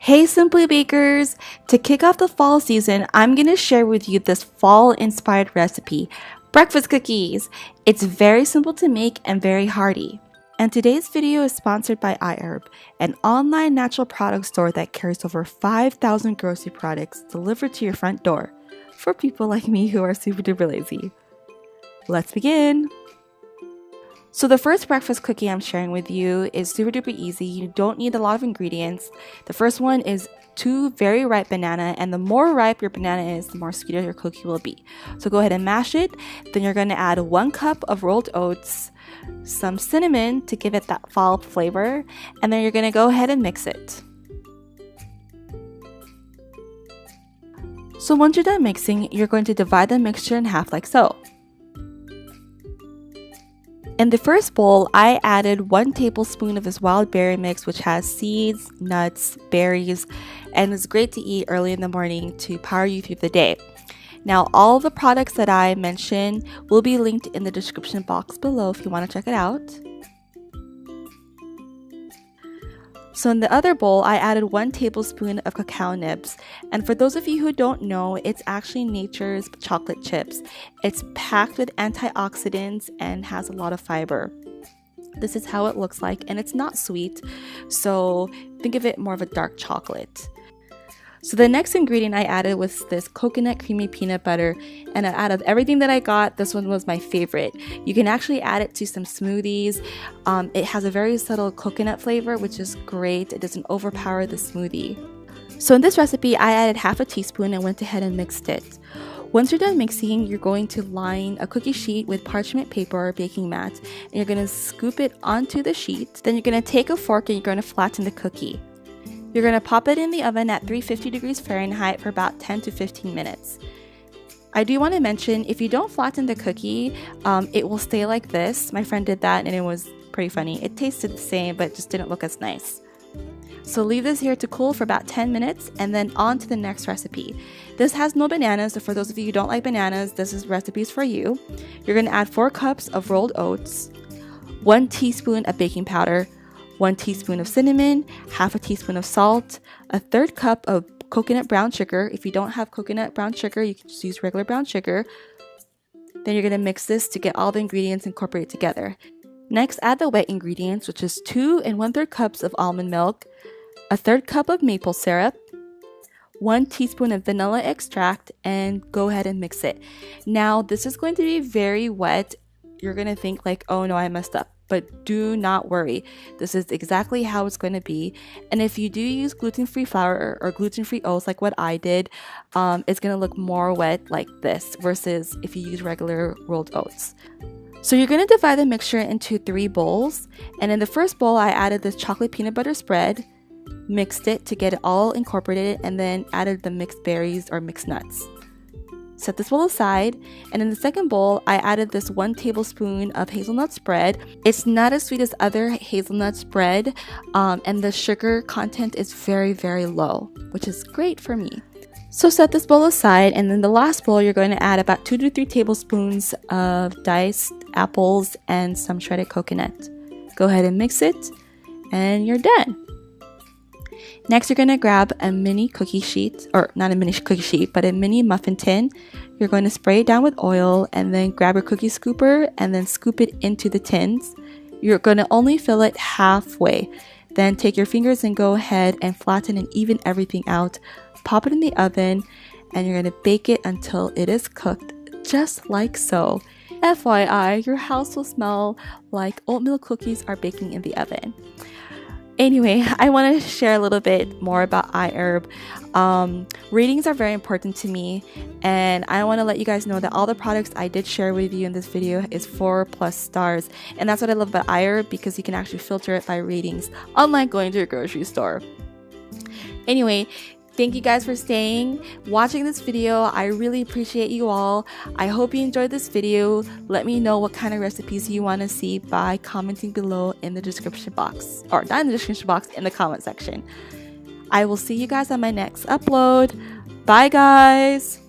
Hey Simply Bakers! To kick off the fall season, I'm going to share with you this fall-inspired recipe, breakfast cookies. It's very simple to make and very hearty. And today's video is sponsored by iHerb, an online natural product store that carries over 5,000 grocery products delivered to your front door for people like me who are super duper lazy. Let's begin! So the first breakfast cookie I'm sharing with you is super duper easy. You don't need a lot of ingredients. The first one is 2 very ripe banana, and the more ripe your banana is, the more sweeter your cookie will be. So go ahead and mash it. Then you're going to add 1 cup of rolled oats, some cinnamon to give it that fall flavor, and then you're going to go ahead and mix it. So once you're done mixing, you're going to divide the mixture in half like so. In the first bowl, I added 1 tablespoon of this wild berry mix, which has seeds, nuts, berries, and is great to eat early in the morning to power you through the day. Now, all the products that I mentioned will be linked in the description box below if you want to check it out. So in the other bowl, I added 1 tablespoon of cacao nibs. And for those of you who don't know, it's actually nature's chocolate chips. It's packed with antioxidants and has a lot of fiber. This is how it looks like, and it's not sweet, so think of it more of a dark chocolate. So the next ingredient I added was this coconut creamy peanut butter, and out of everything that I got, this one was my favorite. You can actually add it to some smoothies. It has a very subtle coconut flavor, which is great. It doesn't overpower the smoothie. So in this recipe, I added half a teaspoon and went ahead and mixed it. Once you're done mixing, you're going to line a cookie sheet with parchment paper or baking mat, and you're going to scoop it onto the sheet. Then you're going to take a fork and you're going to flatten the cookie. You're going to pop it in the oven at 350 degrees Fahrenheit for about 10 to 15 minutes. I do want to mention, if you don't flatten the cookie, it will stay like this. My friend did that and it was pretty funny. It tasted the same, but just didn't look as nice. So leave this here to cool for about 10 minutes and then on to the next recipe. This has no bananas, so for those of you who don't like bananas, this is recipes for you. You're going to add 4 cups of rolled oats, 1 teaspoon of baking powder, 1 teaspoon of cinnamon, half a teaspoon of salt, a 1/3 cup of coconut brown sugar. If you don't have coconut brown sugar, you can just use regular brown sugar. Then you're going to mix this to get all the ingredients incorporated together. Next, add the wet ingredients, which is 2 1/3 cups of almond milk, a 1/3 cup of maple syrup, 1 teaspoon of vanilla extract, and go ahead and mix it. Now, this is going to be very wet. You're going to think like, oh no, I messed up. But do not worry. This is exactly how it's going to be. And if you do use gluten-free flour or gluten-free oats like what I did, it's going to look more wet like this versus if you use regular rolled oats. So you're going to divide the mixture into 3 bowls. And in the first bowl, I added this chocolate peanut butter spread, mixed it to get it all incorporated, and then added the mixed berries or mixed nuts. Set this bowl aside, and in the second bowl, I added this 1 tablespoon of hazelnut spread. It's not as sweet as other hazelnut spread, and the sugar content is very, very low, which is great for me. So set this bowl aside, and in the last bowl, you're going to add about 2 to 3 tablespoons of diced apples and some shredded coconut. Go ahead and mix it, and you're done. Next, you're going to grab a mini cookie sheet, or not a mini cookie sheet, but a mini muffin tin. You're going to spray it down with oil and then grab your cookie scooper and then scoop it into the tins. You're going to only fill it halfway. Then take your fingers and go ahead and flatten and even everything out. Pop it in the oven and you're going to bake it until it is cooked, just like so. FYI, your house will smell like oatmeal cookies are baking in the oven. Anyway, I want to share a little bit more about iHerb. Ratings are very important to me, and I want to let you guys know that all the products I did share with you in this video is 4+ stars, and that's what I love about iHerb, because you can actually filter it by ratings, unlike going to a grocery store. Anyway, thank you guys for watching this video. I really appreciate you all. I hope you enjoyed this video. Let me know what kind of recipes you want to see by commenting below in the description box. Or not in the description box, in the comment section. I will see you guys on my next upload. Bye guys!